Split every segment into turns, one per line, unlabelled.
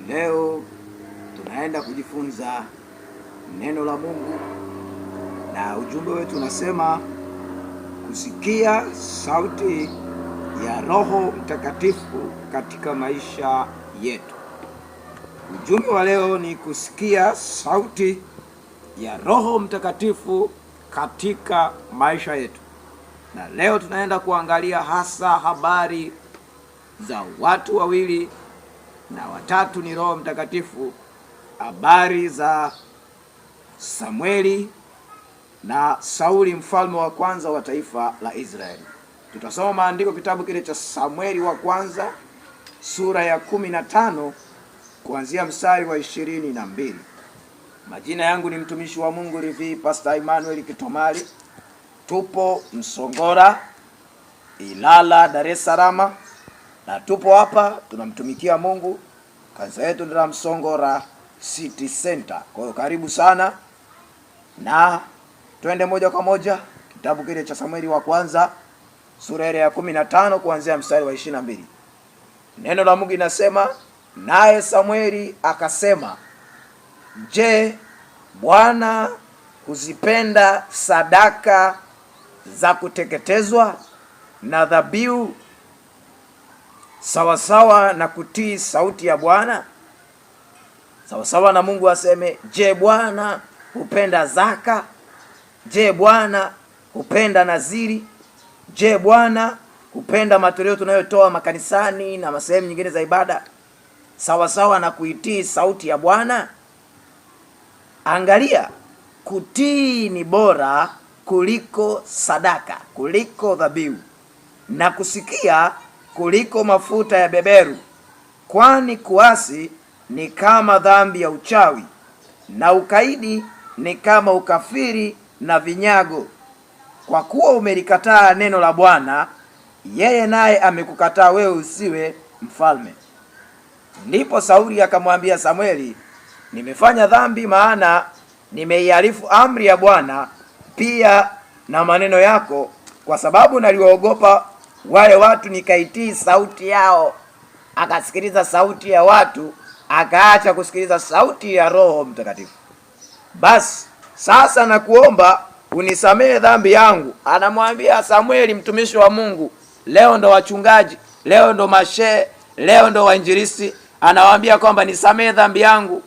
Leo tunaenda kujifunza neno la Mungu na ujumbe wetu unasema kusikia sauti ya Roho Mtakatifu katika maisha yetu. Ujumbe wa leo ni kusikia sauti ya Roho Mtakatifu katika maisha yetu. Na leo tunaenda kuangalia hasa habari za watu wawili na watatu ni Roho Mtakatifu, habari za Samueli na Sauli, mfalme wa kwanza wa taifa la Israeli. Tutasoma maandiko kitabu kile cha Samueli wa kwanza sura ya 15 kuanzia mstari wa 22. Majina yangu ni mtumishi wa Mungu Rev. Pastor Emmanuel Kitomali. Tupo Msongora, Ilala, Dar es Salaam, na tupo hapa tunamtumikia Mungu. Kanisa yetu ni la Msongora City Center. Kwa hiyo karibu sana, na twende moja kwa moja kitabu kile cha Samueli wa kwanza sura ya 15 kuanzia mstari wa 22. Neno la Mungu linasema, naye Samueli akasema, je, Bwana huzipenda sadaka za kuteketezwa na dhabihu sawasawa na kutii sauti ya Bwana? Sawasawa na Mungu aseme, je, Bwana hupenda zaka? Je, Bwana hupenda naziri? Je, Bwana hupenda matoleo tunayotoa makanisani na sehemu nyingine za ibada sawasawa na kuitii sauti ya Bwana? Angalia, kutii ni bora kuliko sadaka, kuliko dhabihu, na kusikia kuliko mafuta ya beberu. Kwani kuasi ni kama dhambi ya uchawi, na ukaidi ni kama ukafiri na vinyago. Kwa kuwa umelikataa neno la Bwana, yeye naye amekukataa wewe usiwe mfalme. Ndipo Sauli akamwambia Samueli, nimefanya dhambi, maana nimeihalifu amri ya Bwana pia na maneno yako, kwa sababu naliwaogopa wale watu nikaitii sauti yao. Akasikiliza sauti ya watu, akaacha kusikiliza sauti ya Roho Mtakatifu. Basi sasa nakuomba unisamehe dhambi yangu. Anamwambia Samueli, mtumishi wa Mungu. Leo ndo wachungaji, leo ndo mashehe, leo ndo wainjilisti, anawaambia kwamba nisamehe dhambi yangu.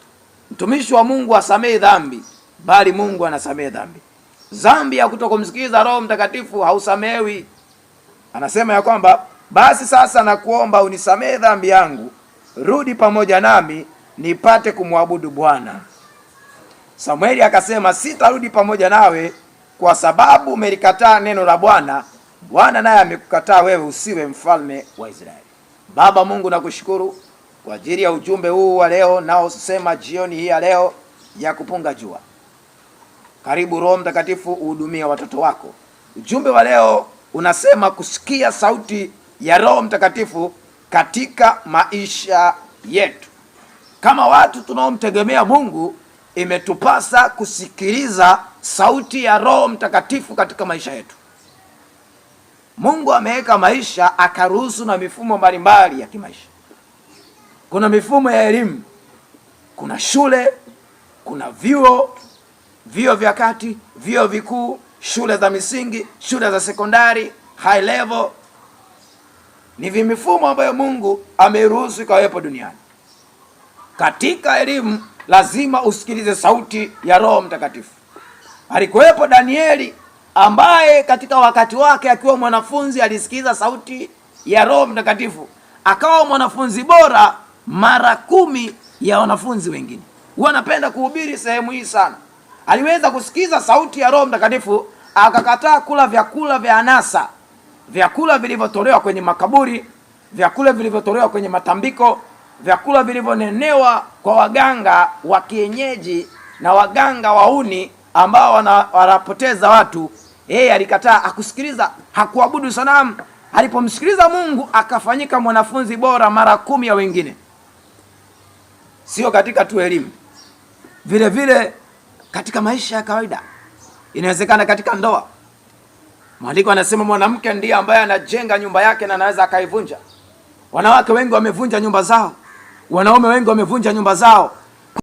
Mtumishi wa Mungu asamehe dhambi, bali Mungu anasamehe dhambi. Dhambi ya kutokumsikiliza Roho Mtakatifu hausamehewi. Anasema ya kwamba basi sasa nakuomba unisamehe dhambi yangu, rudi pamoja nami nipate kumwabudu Bwana. Samueli akasema, sitarudi pamoja nawe kwa sababu umelikataa neno la Bwana. Bwana naye amekukataa wewe usiwe mfalme wa Israeli. Baba Mungu, nakushukuru kwa ajili ya ujumbe huu wa leo nao sema jioni hii ya leo ya kupunga jua. Karibu Roho Mtakatifu uhudumie watoto wako. Ujumbe wa leo unasema kusikia sauti ya Roho Mtakatifu katika maisha yetu. Kama watu tunaomtegemea Mungu, imetupasa kusikiliza sauti ya Roho Mtakatifu katika maisha yetu. Mungu ameweka maisha, akaruhusu na mifumo mbalimbali ya kimaisha. Kuna mifumo ya elimu, kuna shule, kuna vyuo vya kati, vyuo vikuu, shule za misingi, shule za sekondari, high level. Ni mifumo ambayo Mungu ameruhusu ikawepo duniani. Katika elimu lazima usikilize sauti ya Roho Mtakatifu. Alikuwepo Danieli ambaye katika wakati wake akiwa mwanafunzi alisikiliza sauti ya Roho Mtakatifu, akawa mwanafunzi bora mara 10 ya wanafunzi wengine. Huwa napenda kuhubiri sehemu hii sana. Aliweza kusikiza sauti ya Roho Mtakatifu, akakataa kula vyakula vya anasa, vyakula vilivyotolewa kwenye makaburi, vyakula vilivyotolewa kwenye matambiko, vyakula vilivyonenewa kwa waganga wa kienyeji na waganga wauni ambao wanapoteza watu. Yeye alikataa, akusikiliza, hakuabudu sanamu. Alipomsikiliza Mungu, akafanyika mwanafunzi bora mara 10 ya wengine. Sio katika tu elimu, vile vile katika maisha ya kawaida. Inawezekana katika ndoa. Maandiko anasema mwanamke ndiye ambaye anajenga nyumba yake na anaweza akaivunja. Wanawake wengi wamevunja nyumba zao. Wanaume wengi wamevunja nyumba zao